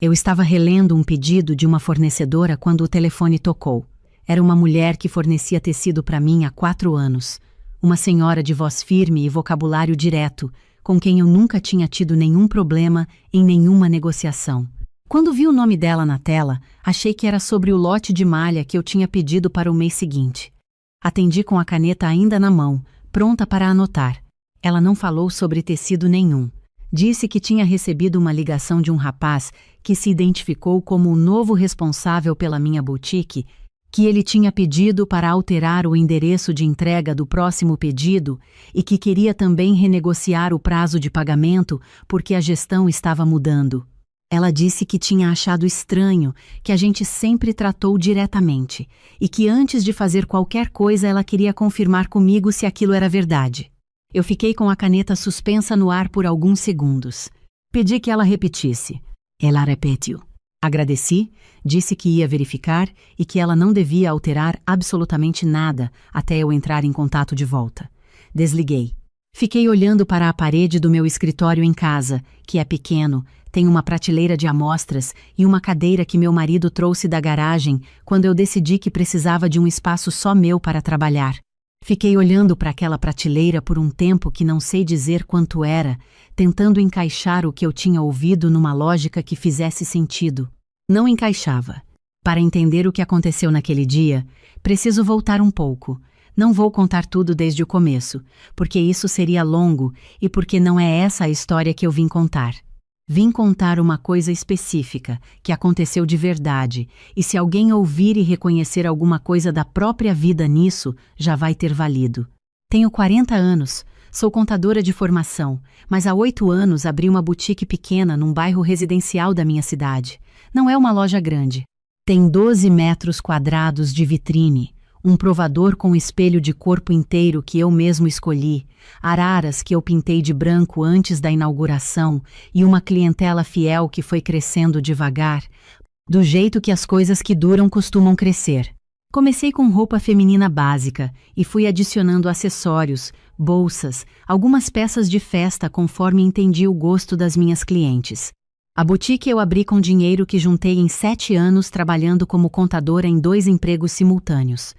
Eu estava relendo um pedido de uma fornecedora quando o telefone tocou. Era uma mulher que fornecia tecido para mim há 4 anos. Uma senhora de voz firme e vocabulário direto, com quem eu nunca tinha tido nenhum problema em nenhuma negociação. Quando vi o nome dela na tela, achei que era sobre o lote de malha que eu tinha pedido para o mês seguinte. Atendi com a caneta ainda na mão, pronta para anotar. Ela não falou sobre tecido nenhum. Disse que tinha recebido uma ligação de um rapaz que se identificou como o novo responsável pela minha boutique, que ele tinha pedido para alterar o endereço de entrega do próximo pedido e que queria também renegociar o prazo de pagamento porque a gestão estava mudando. Ela disse que tinha achado estranho que a gente sempre tratou diretamente e que antes de fazer qualquer coisa ela queria confirmar comigo se aquilo era verdade. Eu fiquei com a caneta suspensa no ar por alguns segundos. Pedi que ela repetisse. Ela repetiu. Agradeci, disse que ia verificar e que ela não devia alterar absolutamente nada até eu entrar em contato de volta. Desliguei. Fiquei olhando para a parede do meu escritório em casa, que é pequeno, tem uma prateleira de amostras e uma cadeira que meu marido trouxe da garagem quando eu decidi que precisava de um espaço só meu para trabalhar. Fiquei olhando para aquela prateleira por um tempo que não sei dizer quanto era, tentando encaixar o que eu tinha ouvido numa lógica que fizesse sentido. Não encaixava. Para entender o que aconteceu naquele dia, preciso voltar um pouco. Não vou contar tudo desde o começo, porque isso seria longo e porque não é essa a história que eu vim contar. Vim contar uma coisa específica, que aconteceu de verdade, e se alguém ouvir e reconhecer alguma coisa da própria vida nisso, já vai ter valido. Tenho 40 anos, sou contadora de formação, mas há 8 anos abri uma boutique pequena num bairro residencial da minha cidade. Não é uma loja grande. Tem 12 metros quadrados de vitrine, um provador com espelho de corpo inteiro que eu mesmo escolhi, araras que eu pintei de branco antes da inauguração e uma clientela fiel que foi crescendo devagar, do jeito que as coisas que duram costumam crescer. Comecei com roupa feminina básica e fui adicionando acessórios, bolsas, algumas peças de festa conforme entendi o gosto das minhas clientes. A boutique eu abri com dinheiro que juntei em 7 anos trabalhando como contadora em 2 empregos simultâneos.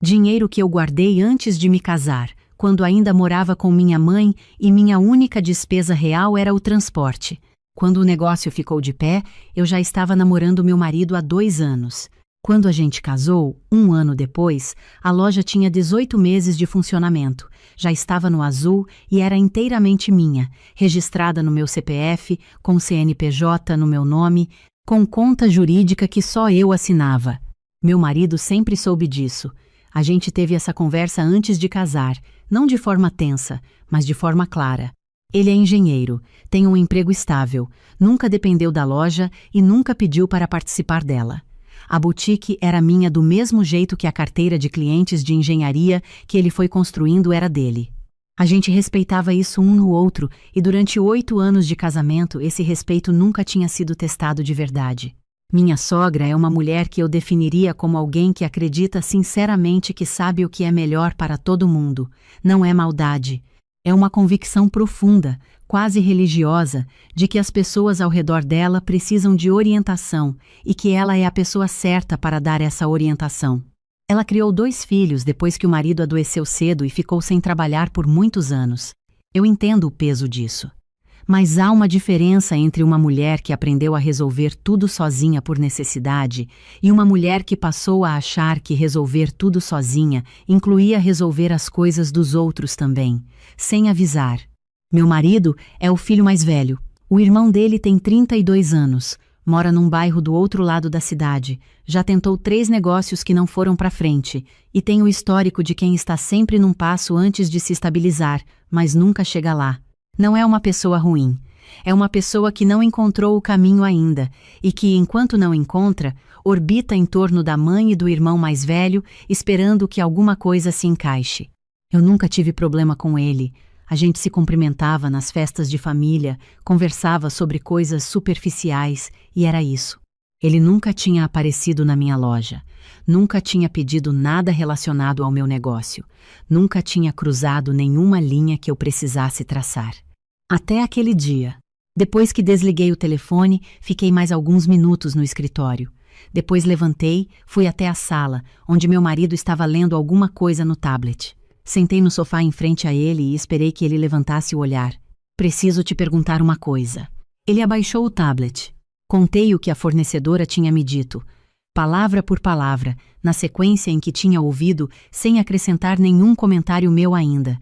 Dinheiro que eu guardei antes de me casar, quando ainda morava com minha mãe e minha única despesa real era o transporte. Quando o negócio ficou de pé, eu já estava namorando meu marido há 2 anos. Quando a gente casou, 1 ano depois, a loja tinha 18 meses de funcionamento. Já estava no azul e era inteiramente minha, registrada no meu CPF, com CNPJ no meu nome, com conta jurídica que só eu assinava. Meu marido sempre soube disso. A gente teve essa conversa antes de casar, não de forma tensa, mas de forma clara. Ele é engenheiro, tem um emprego estável, nunca dependeu da loja e nunca pediu para participar dela. A boutique era minha do mesmo jeito que a carteira de clientes de engenharia que ele foi construindo era dele. A gente respeitava isso um no outro e durante 8 anos de casamento esse respeito nunca tinha sido testado de verdade. Minha sogra é uma mulher que eu definiria como alguém que acredita sinceramente que sabe o que é melhor para todo mundo. Não é maldade. É uma convicção profunda, quase religiosa, de que as pessoas ao redor dela precisam de orientação e que ela é a pessoa certa para dar essa orientação. Ela criou 2 filhos depois que o marido adoeceu cedo e ficou sem trabalhar por muitos anos. Eu entendo o peso disso. Mas há uma diferença entre uma mulher que aprendeu a resolver tudo sozinha por necessidade e uma mulher que passou a achar que resolver tudo sozinha incluía resolver as coisas dos outros também, sem avisar. Meu marido é o filho mais velho. O irmão dele tem 32 anos, mora num bairro do outro lado da cidade, já tentou 3 negócios que não foram para frente e tem o histórico de quem está sempre num passo antes de se estabilizar, mas nunca chega lá. Não é uma pessoa ruim. É uma pessoa que não encontrou o caminho ainda e que, enquanto não encontra, orbita em torno da mãe e do irmão mais velho, esperando que alguma coisa se encaixe. Eu nunca tive problema com ele. A gente se cumprimentava nas festas de família, conversava sobre coisas superficiais e era isso. Ele nunca tinha aparecido na minha loja, nunca tinha pedido nada relacionado ao meu negócio, nunca tinha cruzado nenhuma linha que eu precisasse traçar. Até aquele dia. Depois que desliguei o telefone, fiquei mais alguns minutos no escritório. Depois levantei, fui até a sala, onde meu marido estava lendo alguma coisa no tablet. Sentei no sofá em frente a ele e esperei que ele levantasse o olhar. Preciso te perguntar uma coisa. Ele abaixou o tablet. Contei o que a fornecedora tinha me dito, palavra por palavra, na sequência em que tinha ouvido, sem acrescentar nenhum comentário meu ainda.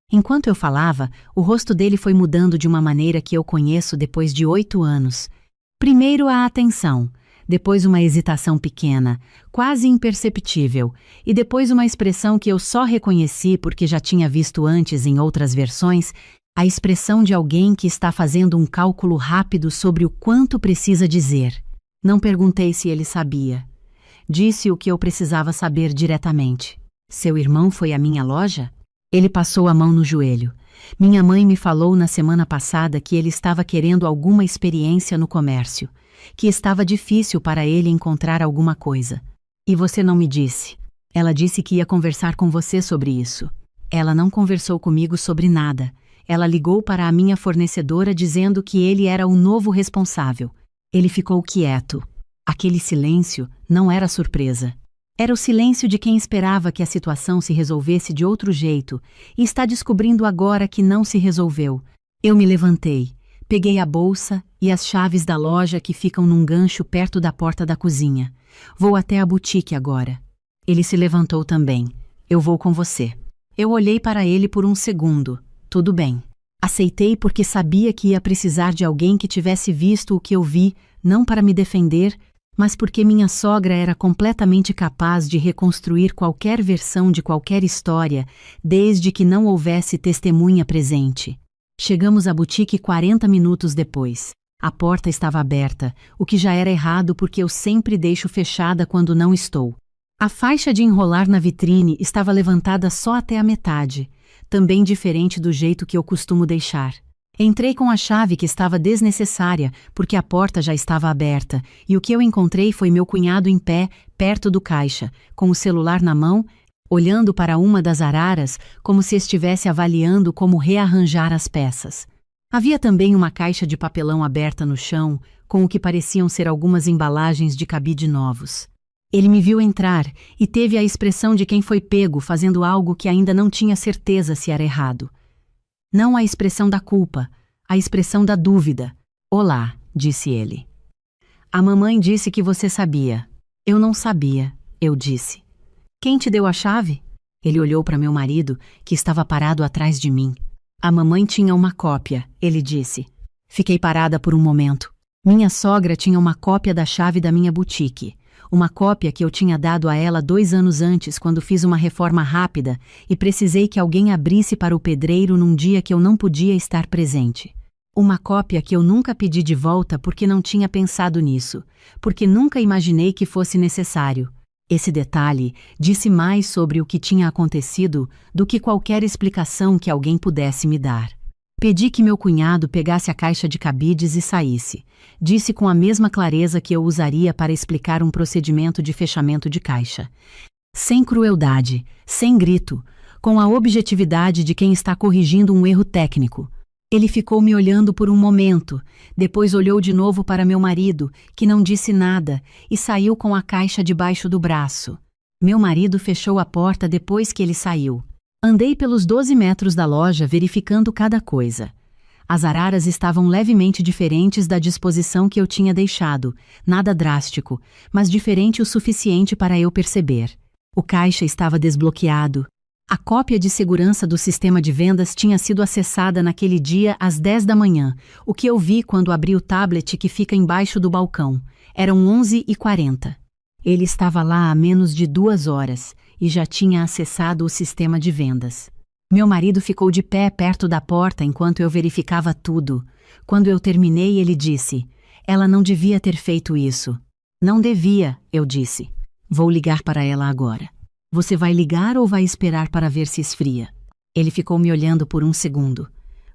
Enquanto eu falava, o rosto dele foi mudando de uma maneira que eu conheço depois de 8 anos. Primeiro a atenção, depois uma hesitação pequena, quase imperceptível, e depois uma expressão que eu só reconheci porque já tinha visto antes em outras versões, a expressão de alguém que está fazendo um cálculo rápido sobre o quanto precisa dizer. Não perguntei se ele sabia. Disse o que eu precisava saber diretamente. Seu irmão foi à minha loja? Ele passou a mão no joelho. Minha mãe me falou na semana passada que ele estava querendo alguma experiência no comércio, que estava difícil para ele encontrar alguma coisa. E você não me disse. Ela disse que ia conversar com você sobre isso. Ela não conversou comigo sobre nada. Ela ligou para a minha fornecedora dizendo que ele era o novo responsável. Ele ficou quieto. Aquele silêncio não era surpresa. Era o silêncio de quem esperava que a situação se resolvesse de outro jeito e está descobrindo agora que não se resolveu. Eu me levantei, peguei a bolsa e as chaves da loja que ficam num gancho perto da porta da cozinha. Vou até a boutique agora. Ele se levantou também. Eu vou com você. Eu olhei para ele por um segundo. Tudo bem. Aceitei porque sabia que ia precisar de alguém que tivesse visto o que eu vi, não para me defender, mas porque minha sogra era completamente capaz de reconstruir qualquer versão de qualquer história, desde que não houvesse testemunha presente. Chegamos à boutique 40 minutos depois. A porta estava aberta, o que já era errado porque eu sempre deixo fechada quando não estou. A faixa de enrolar na vitrine estava levantada só até a metade, também diferente do jeito que eu costumo deixar. Entrei com a chave que estava desnecessária, porque a porta já estava aberta, e o que eu encontrei foi meu cunhado em pé, perto do caixa, com o celular na mão, olhando para uma das araras, como se estivesse avaliando como rearranjar as peças. Havia também uma caixa de papelão aberta no chão, com o que pareciam ser algumas embalagens de cabide novos. Ele me viu entrar e teve a expressão de quem foi pego fazendo algo que ainda não tinha certeza se era errado. Não a expressão da culpa, a expressão da dúvida. Olá, disse ele. A mamãe disse que você sabia. Eu não sabia, eu disse. Quem te deu a chave? Ele olhou para meu marido, que estava parado atrás de mim. A mamãe tinha uma cópia, ele disse. Fiquei parada por um momento. Minha sogra tinha uma cópia da chave da minha boutique. Uma cópia que eu tinha dado a ela 2 anos antes, quando fiz uma reforma rápida e precisei que alguém abrisse para o pedreiro num dia que eu não podia estar presente. Uma cópia que eu nunca pedi de volta porque não tinha pensado nisso, porque nunca imaginei que fosse necessário. Esse detalhe disse mais sobre o que tinha acontecido do que qualquer explicação que alguém pudesse me dar. Pedi que meu cunhado pegasse a caixa de cabides e saísse. Disse com a mesma clareza que eu usaria para explicar um procedimento de fechamento de caixa. Sem crueldade, sem grito, com a objetividade de quem está corrigindo um erro técnico. Ele ficou me olhando por um momento, depois olhou de novo para meu marido, que não disse nada, e saiu com a caixa debaixo do braço. Meu marido fechou a porta depois que ele saiu. Andei pelos 12 metros da loja verificando cada coisa. As araras estavam levemente diferentes da disposição que eu tinha deixado, nada drástico, mas diferente o suficiente para eu perceber. O caixa estava desbloqueado. A cópia de segurança do sistema de vendas tinha sido acessada naquele dia às 10 da manhã, o que eu vi quando abri o tablet que fica embaixo do balcão. Eram 11h40. Ele estava lá há menos de 2 horas e já tinha acessado o sistema de vendas. Meu marido ficou de pé perto da porta enquanto eu verificava tudo. Quando eu terminei, ele disse: "Ela não devia ter feito isso." "Não devia", eu disse. "Vou ligar para ela agora." "Você vai ligar ou vai esperar para ver se esfria?" Ele ficou me olhando por um segundo.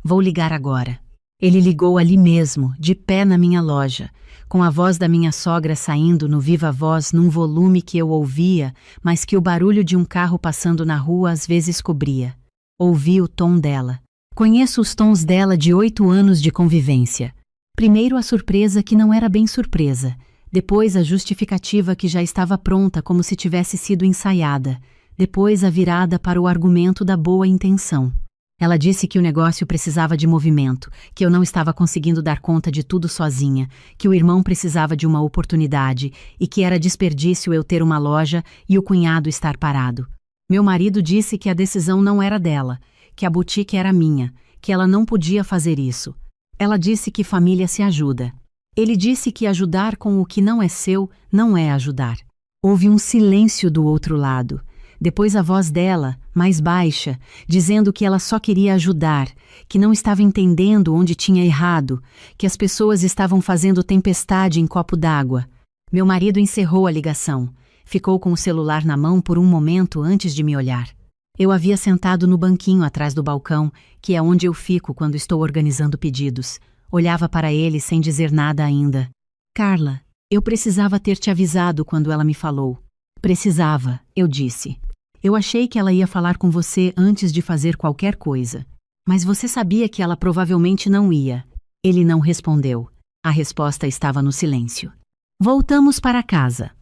"Vou ligar agora." Ele ligou ali mesmo, de pé na minha loja, com a voz da minha sogra saindo no viva-voz num volume que eu ouvia, mas que o barulho de um carro passando na rua às vezes cobria. Ouvi o tom dela. Conheço os tons dela de 8 anos de convivência. Primeiro a surpresa que não era bem surpresa, depois a justificativa que já estava pronta como se tivesse sido ensaiada, depois a virada para o argumento da boa intenção. Ela disse que o negócio precisava de movimento, que eu não estava conseguindo dar conta de tudo sozinha, que o irmão precisava de uma oportunidade e que era desperdício eu ter uma loja e o cunhado estar parado. Meu marido disse que a decisão não era dela, que a boutique era minha, que ela não podia fazer isso. Ela disse que família se ajuda. Ele disse que ajudar com o que não é seu não é ajudar. Houve um silêncio do outro lado. Depois a voz dela, mais baixa, dizendo que ela só queria ajudar, que não estava entendendo onde tinha errado, que as pessoas estavam fazendo tempestade em copo d'água. Meu marido encerrou a ligação. Ficou com o celular na mão por um momento antes de me olhar. Eu havia sentado no banquinho atrás do balcão, que é onde eu fico quando estou organizando pedidos. Olhava para ele sem dizer nada ainda. Carla, eu precisava ter te avisado quando ela me falou. Precisava, eu disse. Eu achei que ela ia falar com você antes de fazer qualquer coisa. Mas você sabia que ela provavelmente não ia. Ele não respondeu. A resposta estava no silêncio. Voltamos para casa.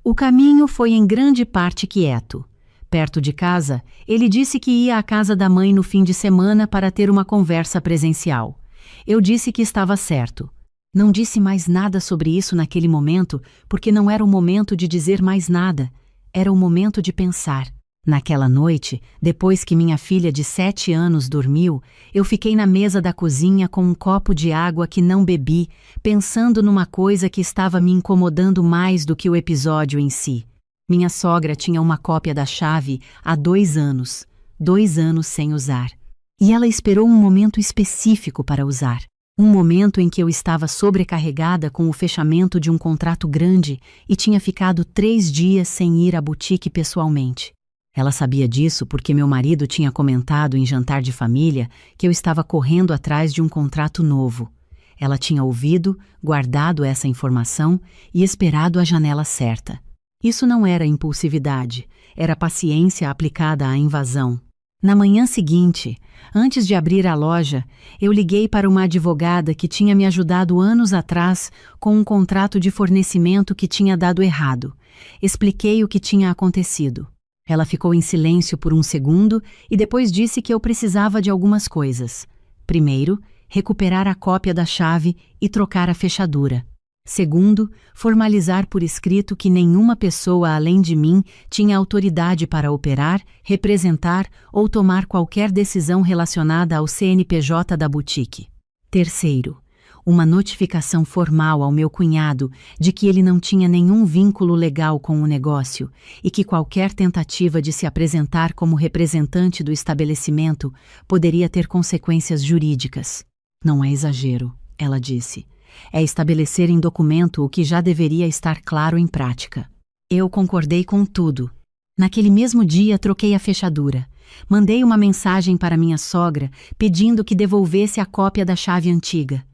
O caminho foi em grande parte quieto. Perto de casa, ele disse que ia à casa da mãe no fim de semana para ter uma conversa presencial. Eu disse que estava certo. Não disse mais nada sobre isso naquele momento, porque não era o momento de dizer mais nada. Era o momento de pensar. Naquela noite, depois que minha filha de 7 anos dormiu, eu fiquei na mesa da cozinha com um copo de água que não bebi, pensando numa coisa que estava me incomodando mais do que o episódio em si. Minha sogra tinha uma cópia da chave há 2 anos, 2 anos sem usar. E ela esperou um momento específico para usar. Um momento em que eu estava sobrecarregada com o fechamento de um contrato grande e tinha ficado 3 dias sem ir à boutique pessoalmente. Ela sabia disso porque meu marido tinha comentado em jantar de família que eu estava correndo atrás de um contrato novo. Ela tinha ouvido, guardado essa informação e esperado a janela certa. Isso não era impulsividade, era paciência aplicada à invasão. Na manhã seguinte, antes de abrir a loja, eu liguei para uma advogada que tinha me ajudado anos atrás com um contrato de fornecimento que tinha dado errado. Expliquei o que tinha acontecido. Ela ficou em silêncio por um segundo e depois disse que eu precisava de algumas coisas. Primeiro, recuperar a cópia da chave e trocar a fechadura. Segundo, formalizar por escrito que nenhuma pessoa além de mim tinha autoridade para operar, representar ou tomar qualquer decisão relacionada ao CNPJ da boutique. Terceiro, uma notificação formal ao meu cunhado de que ele não tinha nenhum vínculo legal com o negócio e que qualquer tentativa de se apresentar como representante do estabelecimento poderia ter consequências jurídicas. Não é exagero, ela disse. É estabelecer em documento o que já deveria estar claro em prática. Eu concordei com tudo. Naquele mesmo dia troquei a fechadura. Mandei uma mensagem para minha sogra pedindo que devolvesse a cópia da chave antiga.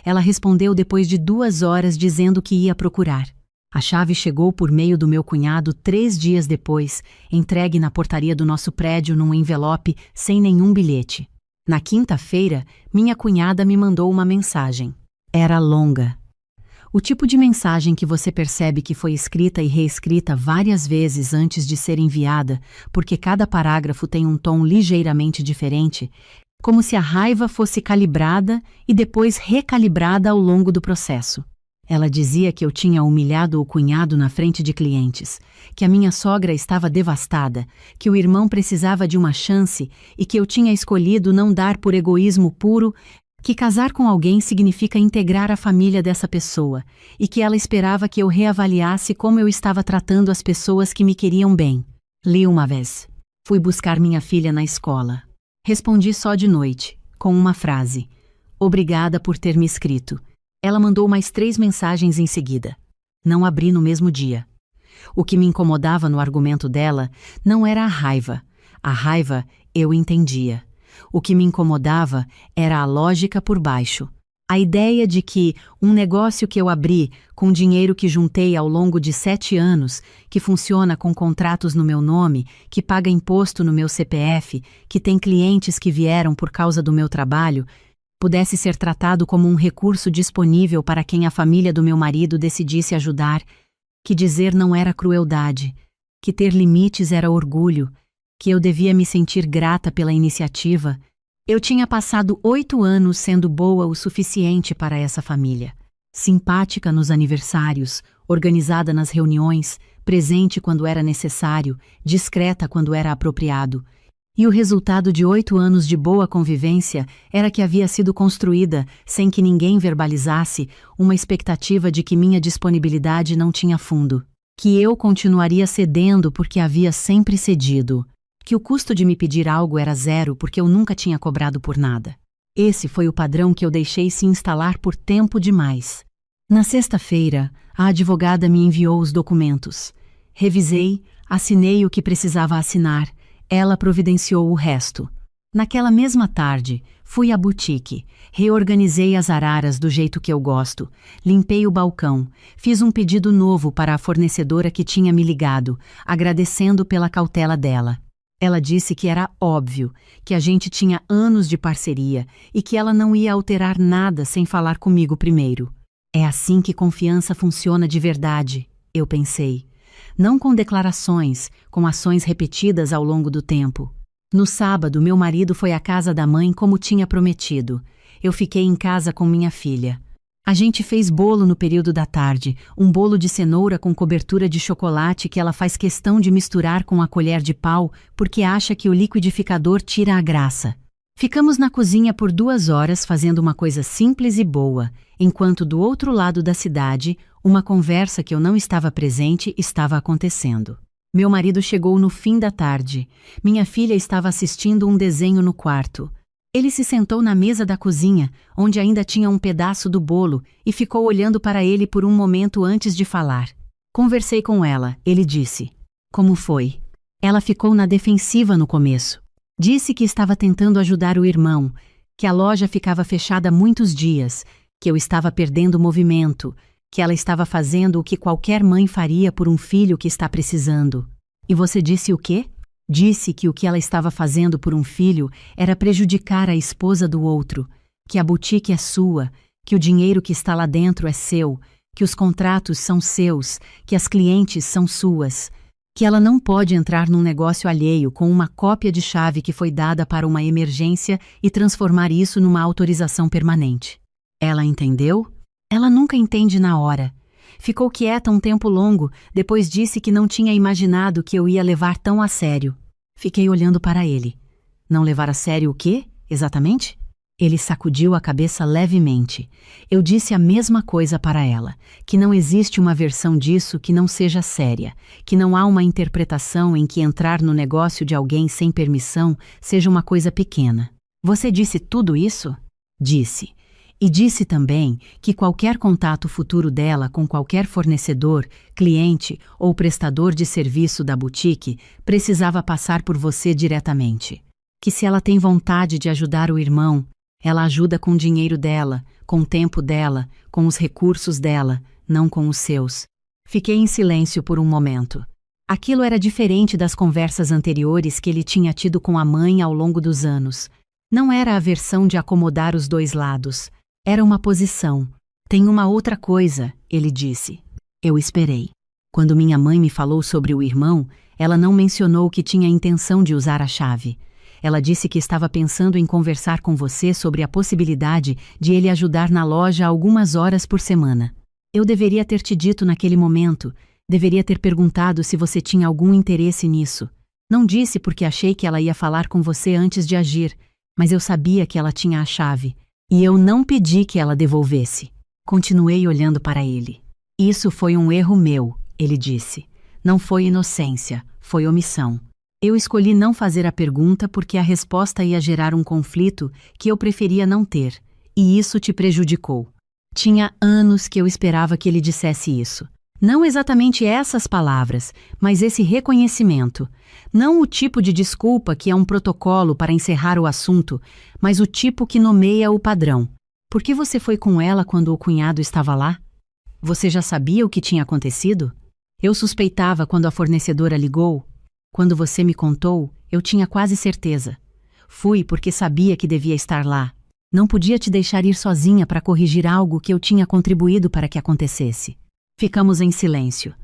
Ela respondeu depois de 2 horas dizendo que ia procurar. A chave chegou por meio do meu cunhado 3 dias depois, entregue na portaria do nosso prédio num envelope sem nenhum bilhete. Na quinta-feira, minha cunhada me mandou uma mensagem. Era longa. O tipo de mensagem que você percebe que foi escrita e reescrita várias vezes antes de ser enviada, porque cada parágrafo tem um tom ligeiramente diferente, como se a raiva fosse calibrada e depois recalibrada ao longo do processo. Ela dizia que eu tinha humilhado o cunhado na frente de clientes, que a minha sogra estava devastada, que o irmão precisava de uma chance e que eu tinha escolhido não dar por egoísmo puro, que casar com alguém significa integrar a família dessa pessoa e que ela esperava que eu reavaliasse como eu estava tratando as pessoas que me queriam bem. Li uma vez. Fui buscar minha filha na escola. Respondi só de noite, com uma frase. Obrigada por ter me escrito. Ela mandou mais 3 mensagens em seguida. Não abri no mesmo dia. O que me incomodava no argumento dela não era a raiva. A raiva eu entendia. O que me incomodava era a lógica por baixo. A ideia de que um negócio que eu abri com dinheiro que juntei ao longo de 7 anos, que funciona com contratos no meu nome, que paga imposto no meu CPF, que tem clientes que vieram por causa do meu trabalho, pudesse ser tratado como um recurso disponível para quem a família do meu marido decidisse ajudar, que dizer não era crueldade, que ter limites era orgulho, que eu devia me sentir grata pela iniciativa. Eu tinha passado 8 anos sendo boa o suficiente para essa família. Simpática nos aniversários, organizada nas reuniões, presente quando era necessário, discreta quando era apropriado. E o resultado de 8 anos de boa convivência era que havia sido construída, sem que ninguém verbalizasse, uma expectativa de que minha disponibilidade não tinha fundo, que eu continuaria cedendo porque havia sempre cedido, que o custo de me pedir algo era zero porque eu nunca tinha cobrado por nada. Esse foi o padrão que eu deixei se instalar por tempo demais. Na sexta-feira, a advogada me enviou os documentos. Revisei, assinei o que precisava assinar. Ela providenciou o resto. Naquela mesma tarde, fui à boutique, reorganizei as araras do jeito que eu gosto, limpei o balcão, fiz um pedido novo para a fornecedora que tinha me ligado, agradecendo pela cautela dela. Ela disse que era óbvio, que a gente tinha anos de parceria e que ela não ia alterar nada sem falar comigo primeiro. É assim que confiança funciona de verdade, eu pensei. Não com declarações, com ações repetidas ao longo do tempo. No sábado, meu marido foi à casa da mãe como tinha prometido. Eu fiquei em casa com minha filha. A gente fez bolo no período da tarde, um bolo de cenoura com cobertura de chocolate que ela faz questão de misturar com a colher de pau porque acha que o liquidificador tira a graça. Ficamos na cozinha por 2 horas fazendo uma coisa simples e boa, enquanto do outro lado da cidade, uma conversa que eu não estava presente estava acontecendo. Meu marido chegou no fim da tarde. Minha filha estava assistindo um desenho no quarto. Ele se sentou na mesa da cozinha, onde ainda tinha um pedaço do bolo, e ficou olhando para ele por um momento antes de falar. Conversei com ela, ele disse. Como foi? Ela ficou na defensiva no começo. Disse que estava tentando ajudar o irmão, que a loja ficava fechada há muitos dias, que eu estava perdendo movimento, que ela estava fazendo o que qualquer mãe faria por um filho que está precisando. E você disse o quê? Disse que o que ela estava fazendo por um filho era prejudicar a esposa do outro, que a boutique é sua, que o dinheiro que está lá dentro é seu, que os contratos são seus, que as clientes são suas, que ela não pode entrar num negócio alheio com uma cópia de chave que foi dada para uma emergência e transformar isso numa autorização permanente. Ela entendeu? Ela nunca entende na hora. Ficou quieta um tempo longo, depois disse que não tinha imaginado que eu ia levar tão a sério. Fiquei olhando para ele. Não levar a sério o quê, exatamente? Ele sacudiu a cabeça levemente. Eu disse a mesma coisa para ela, que não existe uma versão disso que não seja séria, que não há uma interpretação em que entrar no negócio de alguém sem permissão seja uma coisa pequena. Você disse tudo isso? Disse. E disse também que qualquer contato futuro dela com qualquer fornecedor, cliente ou prestador de serviço da boutique precisava passar por você diretamente. Que se ela tem vontade de ajudar o irmão, ela ajuda com o dinheiro dela, com o tempo dela, com os recursos dela, não com os seus. Fiquei em silêncio por um momento. Aquilo era diferente das conversas anteriores que ele tinha tido com a mãe ao longo dos anos. Não era a versão de acomodar os dois lados. Era uma posição. Tem uma outra coisa, ele disse. Eu esperei. Quando minha mãe me falou sobre o irmão, ela não mencionou que tinha intenção de usar a chave. Ela disse que estava pensando em conversar com você sobre a possibilidade de ele ajudar na loja algumas horas por semana. Eu deveria ter te dito naquele momento, deveria ter perguntado se você tinha algum interesse nisso. Não disse porque achei que ela ia falar com você antes de agir, mas eu sabia que ela tinha a chave. E eu não pedi que ela devolvesse. Continuei olhando para ele. Isso foi um erro meu, ele disse. Não foi inocência, foi omissão. Eu escolhi não fazer a pergunta porque a resposta ia gerar um conflito que eu preferia não ter, e isso te prejudicou. Tinha anos que eu esperava que ele dissesse isso. Não exatamente essas palavras, mas esse reconhecimento. Não o tipo de desculpa que é um protocolo para encerrar o assunto, mas o tipo que nomeia o padrão. Por que você foi com ela quando o cunhado estava lá? Você já sabia o que tinha acontecido? Eu suspeitava quando a fornecedora ligou. Quando você me contou, eu tinha quase certeza. Fui porque sabia que devia estar lá. Não podia te deixar ir sozinha para corrigir algo que eu tinha contribuído para que acontecesse. Ficamos em silêncio.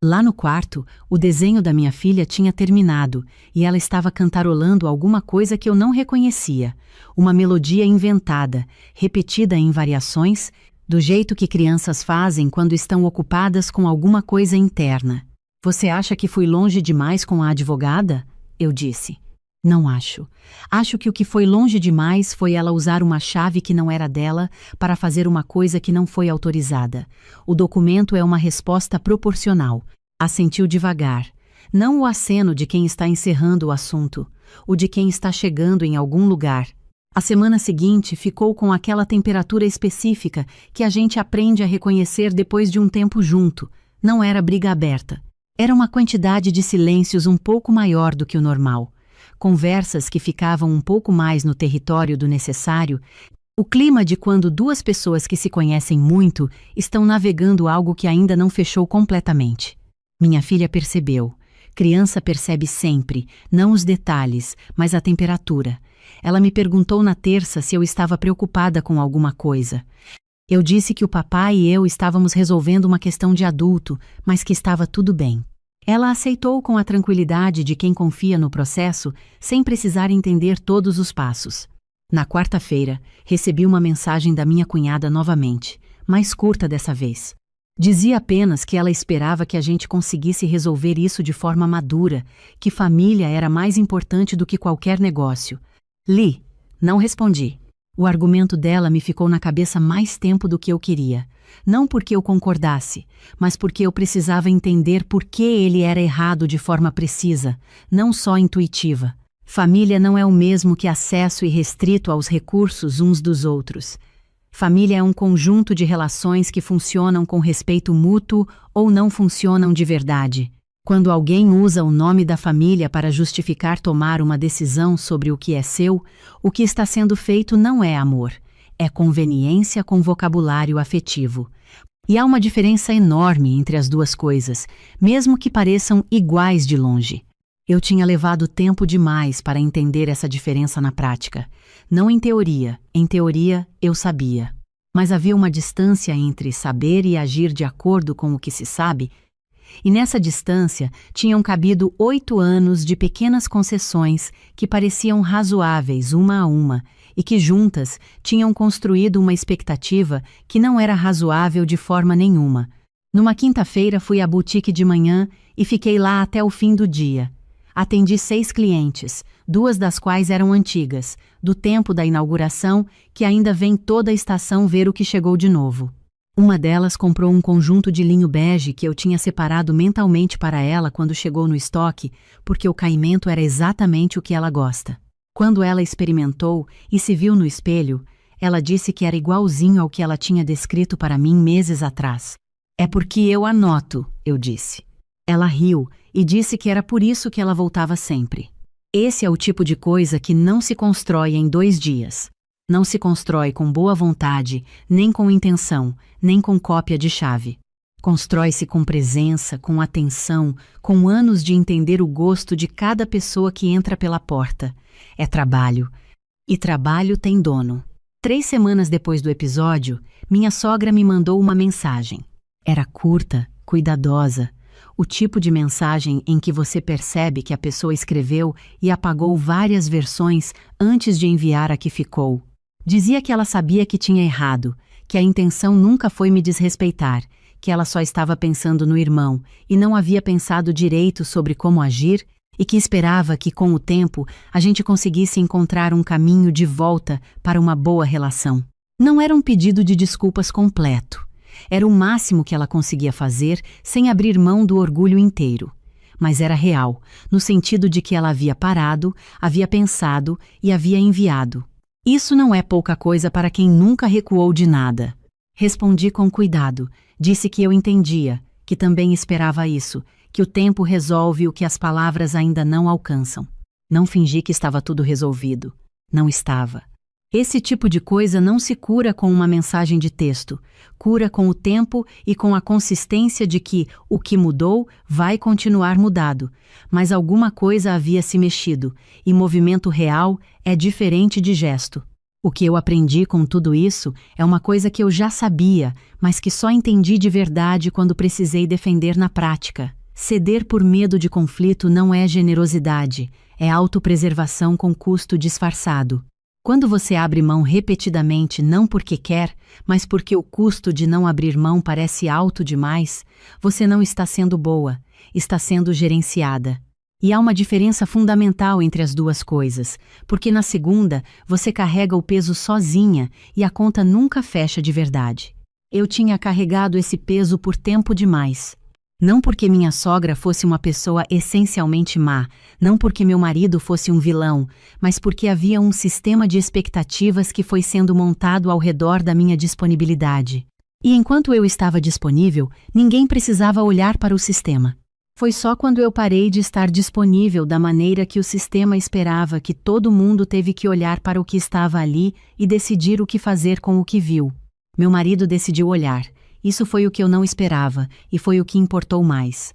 Lá no quarto, o desenho da minha filha tinha terminado e ela estava cantarolando alguma coisa que eu não reconhecia. Uma melodia inventada, repetida em variações, do jeito que crianças fazem quando estão ocupadas com alguma coisa interna. Você acha que fui longe demais com a advogada? Eu disse. Não acho. Acho que o que foi longe demais foi ela usar uma chave que não era dela para fazer uma coisa que não foi autorizada. O documento é uma resposta proporcional. Assentiu devagar. Não o aceno de quem está encerrando o assunto, o de quem está chegando em algum lugar. A semana seguinte ficou com aquela temperatura específica que a gente aprende a reconhecer depois de um tempo junto. Não era briga aberta. Era uma quantidade de silêncios um pouco maior do que o normal. Conversas que ficavam um pouco mais no território do necessário, o clima de quando duas pessoas que se conhecem muito estão navegando algo que ainda não fechou completamente. Minha filha percebeu. Criança percebe sempre, não os detalhes, mas a temperatura. Ela me perguntou na terça se eu estava preocupada com alguma coisa. Eu disse que o papai e eu estávamos resolvendo uma questão de adulto, mas que estava tudo bem. Ela aceitou com a tranquilidade de quem confia no processo, sem precisar entender todos os passos. Na quarta-feira, recebi uma mensagem da minha cunhada novamente, mais curta dessa vez. Dizia apenas que ela esperava que a gente conseguisse resolver isso de forma madura, que família era mais importante do que qualquer negócio. Li, não respondi. O argumento dela me ficou na cabeça mais tempo do que eu queria. Não porque eu concordasse, mas porque eu precisava entender por que ele era errado de forma precisa, não só intuitiva. Família não é o mesmo que acesso irrestrito aos recursos uns dos outros. Família é um conjunto de relações que funcionam com respeito mútuo ou não funcionam de verdade. Quando alguém usa o nome da família para justificar tomar uma decisão sobre o que é seu, o que está sendo feito não é amor, é conveniência com vocabulário afetivo. E há uma diferença enorme entre as duas coisas, mesmo que pareçam iguais de longe. Eu tinha levado tempo demais para entender essa diferença na prática. Não em teoria eu sabia. Mas havia uma distância entre saber e agir de acordo com o que se sabe. E nessa distância tinham cabido 8 anos de pequenas concessões que pareciam razoáveis uma a uma e que juntas tinham construído uma expectativa que não era razoável de forma nenhuma. Numa quinta-feira fui à boutique de manhã e fiquei lá até o fim do dia. Atendi 6 clientes, 2 das quais eram antigas, do tempo da inauguração, que ainda vem toda a estação ver o que chegou de novo. Uma delas comprou um conjunto de linho bege que eu tinha separado mentalmente para ela quando chegou no estoque, porque o caimento era exatamente o que ela gosta. Quando ela experimentou e se viu no espelho, ela disse que era igualzinho ao que ela tinha descrito para mim meses atrás. É porque eu anoto, eu disse. Ela riu e disse que era por isso que ela voltava sempre. Esse é o tipo de coisa que não se constrói em 2 dias. Não se constrói com boa vontade, nem com intenção, nem com cópia de chave. Constrói-se com presença, com atenção, com anos de entender o gosto de cada pessoa que entra pela porta. É trabalho. E trabalho tem dono. 3 semanas depois do episódio, minha sogra me mandou uma mensagem. Era curta, cuidadosa. O tipo de mensagem em que você percebe que a pessoa escreveu e apagou várias versões antes de enviar a que ficou. Dizia que ela sabia que tinha errado, que a intenção nunca foi me desrespeitar, que ela só estava pensando no irmão e não havia pensado direito sobre como agir e que esperava que, com o tempo, a gente conseguisse encontrar um caminho de volta para uma boa relação. Não era um pedido de desculpas completo. Era o máximo que ela conseguia fazer sem abrir mão do orgulho inteiro. Mas era real, no sentido de que ela havia parado, havia pensado e havia enviado. Isso não é pouca coisa para quem nunca recuou de nada. Respondi com cuidado, disse que eu entendia, que também esperava isso, que o tempo resolve o que as palavras ainda não alcançam. Não fingi que estava tudo resolvido. Não estava. Esse tipo de coisa não se cura com uma mensagem de texto, cura com o tempo e com a consistência de que o que mudou vai continuar mudado, mas alguma coisa havia se mexido, e movimento real é diferente de gesto. O que eu aprendi com tudo isso é uma coisa que eu já sabia, mas que só entendi de verdade quando precisei defender na prática. Ceder por medo de conflito não é generosidade, é autopreservação com custo disfarçado. Quando você abre mão repetidamente não porque quer, mas porque o custo de não abrir mão parece alto demais, você não está sendo boa, está sendo gerenciada. E há uma diferença fundamental entre as duas coisas, porque na segunda você carrega o peso sozinha e a conta nunca fecha de verdade. Eu tinha carregado esse peso por tempo demais. Não porque minha sogra fosse uma pessoa essencialmente má, não porque meu marido fosse um vilão, mas porque havia um sistema de expectativas que foi sendo montado ao redor da minha disponibilidade. E enquanto eu estava disponível, ninguém precisava olhar para o sistema. Foi só quando eu parei de estar disponível da maneira que o sistema esperava que todo mundo teve que olhar para o que estava ali e decidir o que fazer com o que viu. Meu marido decidiu olhar. Isso foi o que eu não esperava e foi o que importou mais.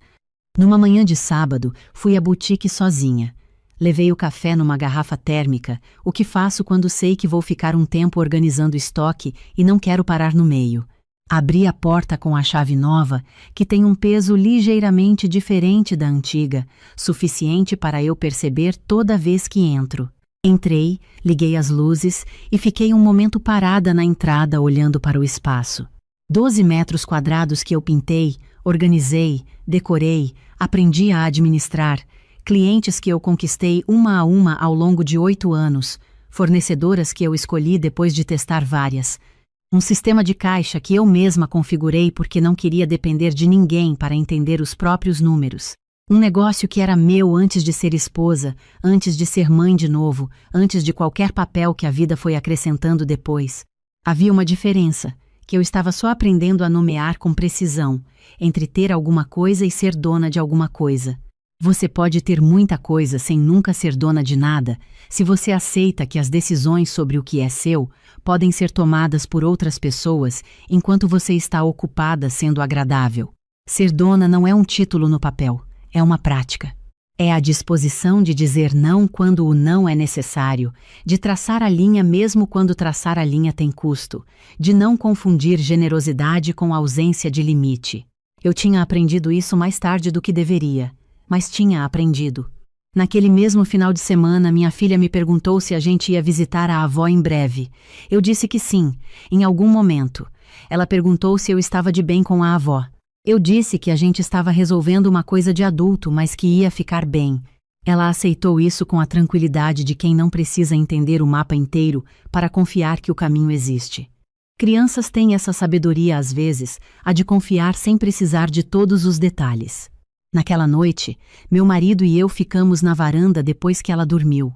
Numa manhã de sábado, fui à boutique sozinha. Levei o café numa garrafa térmica, o que faço quando sei que vou ficar um tempo organizando estoque e não quero parar no meio. Abri a porta com a chave nova, que tem um peso ligeiramente diferente da antiga, suficiente para eu perceber toda vez que entro. Entrei, liguei as luzes e fiquei um momento parada na entrada olhando para o espaço. 12 metros quadrados que eu pintei, organizei, decorei, aprendi a administrar, clientes que eu conquistei uma a uma ao longo de 8 anos, fornecedoras que eu escolhi depois de testar várias. Um sistema de caixa que eu mesma configurei porque não queria depender de ninguém para entender os próprios números. Um negócio que era meu antes de ser esposa, antes de ser mãe de novo, antes de qualquer papel que a vida foi acrescentando depois. Havia uma diferença, que eu estava só aprendendo a nomear com precisão, entre ter alguma coisa e ser dona de alguma coisa. Você pode ter muita coisa sem nunca ser dona de nada, se você aceita que as decisões sobre o que é seu podem ser tomadas por outras pessoas enquanto você está ocupada sendo agradável. Ser dona não é um título no papel, é uma prática. É a disposição de dizer não quando o não é necessário, de traçar a linha mesmo quando traçar a linha tem custo, de não confundir generosidade com ausência de limite. Eu tinha aprendido isso mais tarde do que deveria. Mas tinha aprendido. Naquele mesmo final de semana, minha filha me perguntou se a gente ia visitar a avó em breve. Eu disse que sim, em algum momento. Ela perguntou se eu estava de bem com a avó. Eu disse que a gente estava resolvendo uma coisa de adulto, mas que ia ficar bem. Ela aceitou isso com a tranquilidade de quem não precisa entender o mapa inteiro para confiar que o caminho existe. Crianças têm essa sabedoria às vezes, a de confiar sem precisar de todos os detalhes. Naquela noite, meu marido e eu ficamos na varanda depois que ela dormiu.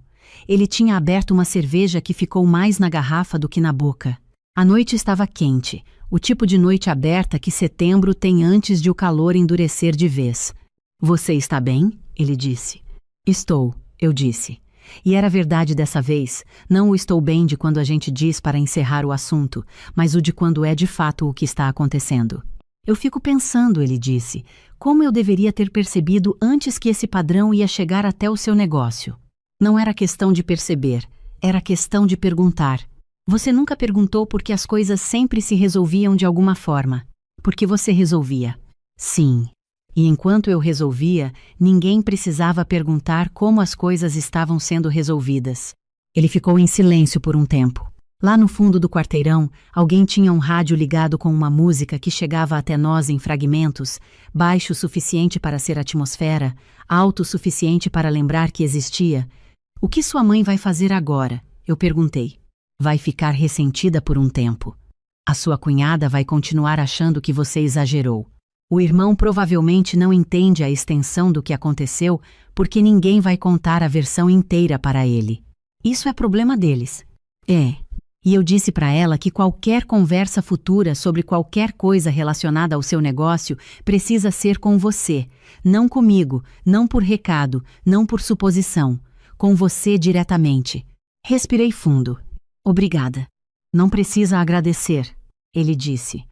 Ele tinha aberto uma cerveja que ficou mais na garrafa do que na boca. A noite estava quente, o tipo de noite aberta que setembro tem antes de o calor endurecer de vez. "Você está bem?" ele disse. "Estou", eu disse. E era verdade dessa vez, não o estou bem de quando a gente diz para encerrar o assunto, mas o de quando é de fato o que está acontecendo. "Eu fico pensando", ele disse, "como eu deveria ter percebido antes que esse padrão ia chegar até o seu negócio." Não era questão de perceber, era questão de perguntar. Você nunca perguntou por que as coisas sempre se resolviam de alguma forma. Porque você resolvia. Sim. E enquanto eu resolvia, ninguém precisava perguntar como as coisas estavam sendo resolvidas. Ele ficou em silêncio por um tempo. Lá no fundo do quarteirão, alguém tinha um rádio ligado com uma música que chegava até nós em fragmentos, baixo o suficiente para ser atmosfera, alto o suficiente para lembrar que existia. "O que sua mãe vai fazer agora?" eu perguntei. "Vai ficar ressentida por um tempo. A sua cunhada vai continuar achando que você exagerou. O irmão provavelmente não entende a extensão do que aconteceu porque ninguém vai contar a versão inteira para ele. Isso é problema deles." "É." E eu disse para ela que qualquer conversa futura sobre qualquer coisa relacionada ao seu negócio precisa ser com você, não comigo, não por recado, não por suposição, com você diretamente. Respirei fundo. "Obrigada." "Não precisa agradecer", ele disse.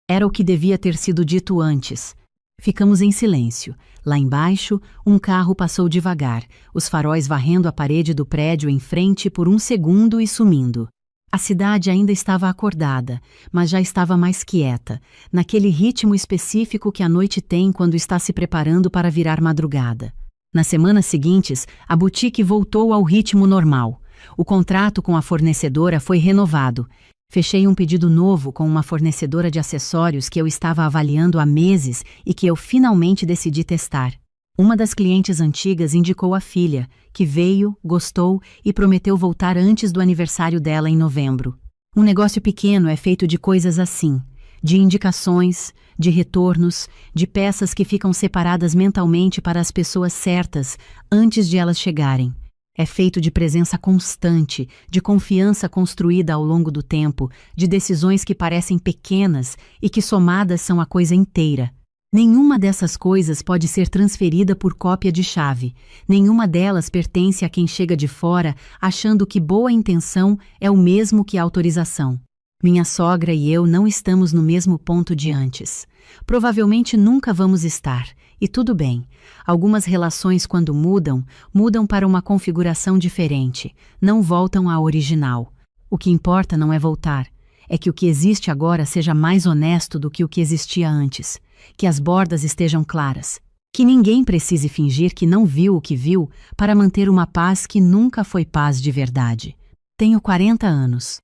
Era o que devia ter sido dito antes. Ficamos em silêncio. Lá embaixo, um carro passou devagar, os faróis varrendo a parede do prédio em frente por um segundo e sumindo. A cidade ainda estava acordada, mas já estava mais quieta, naquele ritmo específico que a noite tem quando está se preparando para virar madrugada. Nas semanas seguintes, a boutique voltou ao ritmo normal. O contrato com a fornecedora foi renovado. Fechei um pedido novo com uma fornecedora de acessórios que eu estava avaliando há meses e que eu finalmente decidi testar. Uma das clientes antigas indicou a filha, que veio, gostou e prometeu voltar antes do aniversário dela em novembro. Um negócio pequeno é feito de coisas assim, de indicações, de retornos, de peças que ficam separadas mentalmente para as pessoas certas antes de elas chegarem. É feito de presença constante, de confiança construída ao longo do tempo, de decisões que parecem pequenas e que somadas são a coisa inteira. Nenhuma dessas coisas pode ser transferida por cópia de chave. Nenhuma delas pertence a quem chega de fora achando que boa intenção é o mesmo que autorização. Minha sogra e eu não estamos no mesmo ponto de antes. Provavelmente nunca vamos estar, e tudo bem. Algumas relações, quando mudam, mudam para uma configuração diferente, não voltam à original. O que importa não é voltar, é que o que existe agora seja mais honesto do que o que existia antes, que as bordas estejam claras, que ninguém precise fingir que não viu o que viu para manter uma paz que nunca foi paz de verdade. Tenho 40 anos.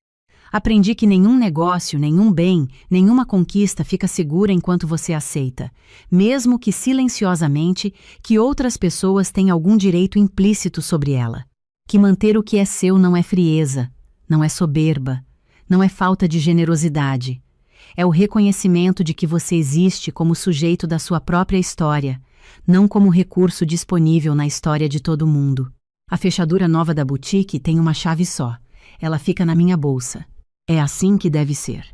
Aprendi que nenhum negócio, nenhum bem, nenhuma conquista fica segura enquanto você aceita, mesmo que silenciosamente, que outras pessoas têm algum direito implícito sobre ela. Que manter o que é seu não é frieza, não é soberba, não é falta de generosidade. É o reconhecimento de que você existe como sujeito da sua própria história, não como recurso disponível na história de todo mundo. A fechadura nova da boutique tem uma chave só. Ela fica na minha bolsa. É assim que deve ser.